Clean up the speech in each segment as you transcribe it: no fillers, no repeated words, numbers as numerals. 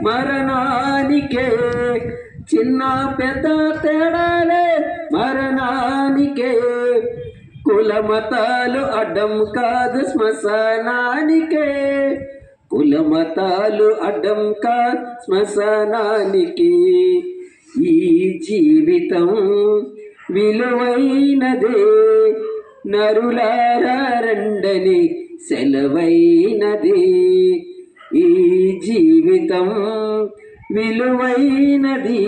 మరణానికే, చిన్న పెద్ద తేడాలే మరణానికే. కులమతాలు అడ్డం కాదు శ్మశానానికే, కులమతాలు అడ్డం కాదు శ్మశానానికి. ఈ జీవితం విలువైనదే, నరులారా రండని సెలవైనది. ఈ జీవితం విలువైనది,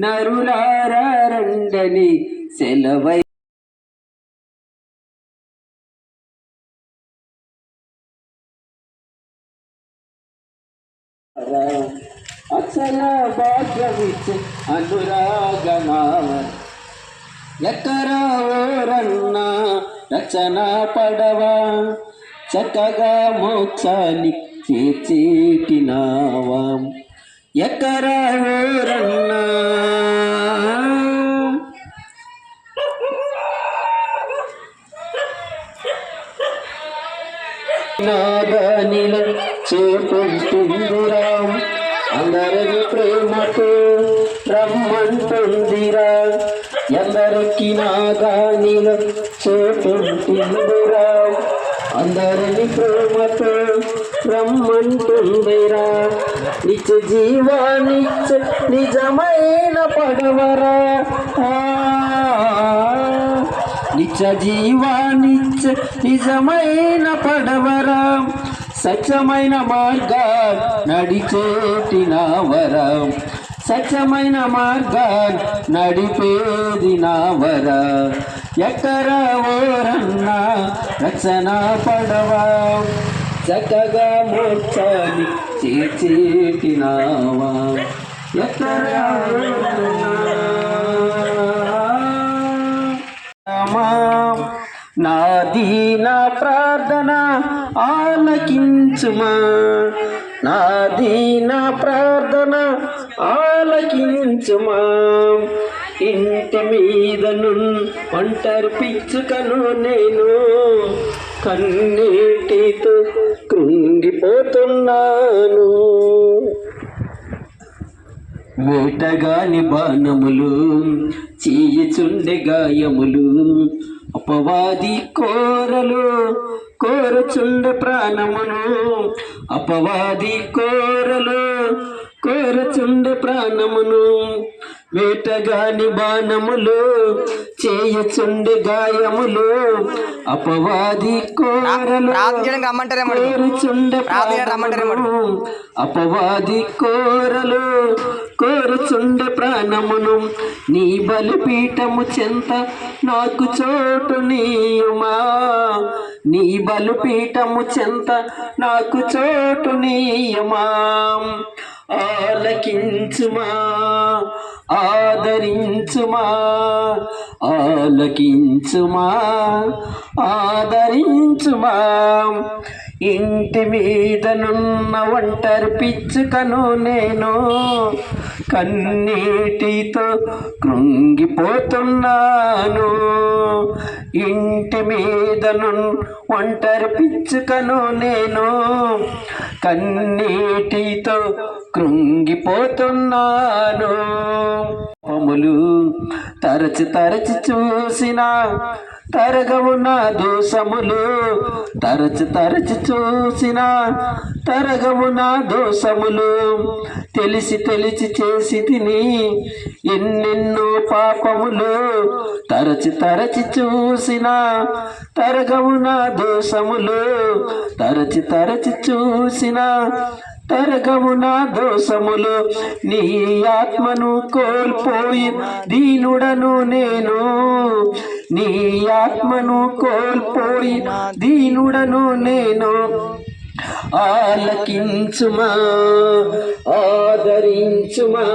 నరులారా రండని సెలవై. అసల భాగ్యమిచ్చే అనురాగమావ ఎక్కరా ఓరన్నా రచన పడవా, చక్కగా మోక్షాన్ని చేర్చేటినావా. ఎక్కరా ఓరన్నా నాదానిలో చేకుంటుందిరా, అందరిని ప్రేమతో రమ్మంటుందిరా. ఎందరికి నాదానిలో చేకుంటుందిరా, అందరిని ప్రేమతో రమ్మంటుందిరా. నిత్య జీవానిచ్చే నిజమైన పడవరా, నిత్య జీవానిచ్చే నిజమైన పడవరా. సత్యమైన మార్గా నడిచేటినావరా, సత్యమైన మార్గా నడిపేది నావరా. ఎక్కరా ఓరన్నా రచన పడవా, చక్కగా మోక్షాన్ని చేర్చేటినావా. ఎక్కరా నాది నా ప్రార్థన ఆలకించుమా, నాది నా ప్రార్థన ఆలకించుమా. ఇంటి మీదను ఒంటరి పిచ్చుకను నేను, కన్నీటితో కృంగిపోతున్నాను. వేటగాని బాణములు చీయుచుండె గాయములు, అపవాది కోరలు కోరుచుండె ప్రాణమును. అపవాది కోరలు కోరుచుండె ప్రాణమును. వేటగాని బాణములు చేయుచుండె గాయములు, అపవాది కోరలు కోరుచుండె ప్రాణమును. అపవాది కోరలు కోరుచుండె ప్రాణమును. నీ బలిపీఠము చెంత నాకు చోటు నీయుమా, నీ బలిపీఠము చెంత నాకు చోటు నీయుమా. ఆలకించుమా, ఆదరించుమా, ఆలకించుమా, ఆదరించుమా. ఇంటి మీదనున్న ఒంటరి పిచ్చుకను నేను, కన్నీటితో కృంగిపోతున్నాను. ఇంటి మీదను ఒంటరి పిచ్చుకను నేను, కన్నీటితో కృంగిపోతున్నాను. పాపములు తరచి తరచి చూసిన తరగవు నా దోషములు, తరచి తరచి చూసిన తరగవు నా దోషములు. తెలిసి తెలిసి చేసి తిని ఎన్నెన్నో పాపములు, తరచి తరచి చూసిన తరగవు నా దోషములు. తరచి తరచి చూసిన తరగవు నా దోషములు. నీ ఆత్మను కోల్పోయి దీనుడను నేను, నీ ఆత్మను కోల్పోయి దీనుడను నేను. ఆలకించుమా, ఆదరించుమా,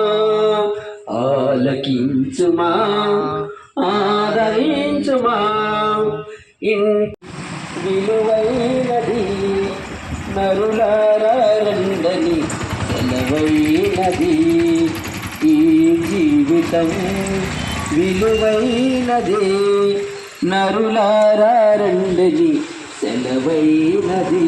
ఆలకించుమా, ఆదరించుమా. విలువైనది నరులారా రండని సెలవైనది. ఈ జీవితం విలువైనది, నరులారా రండని సెలవైనది.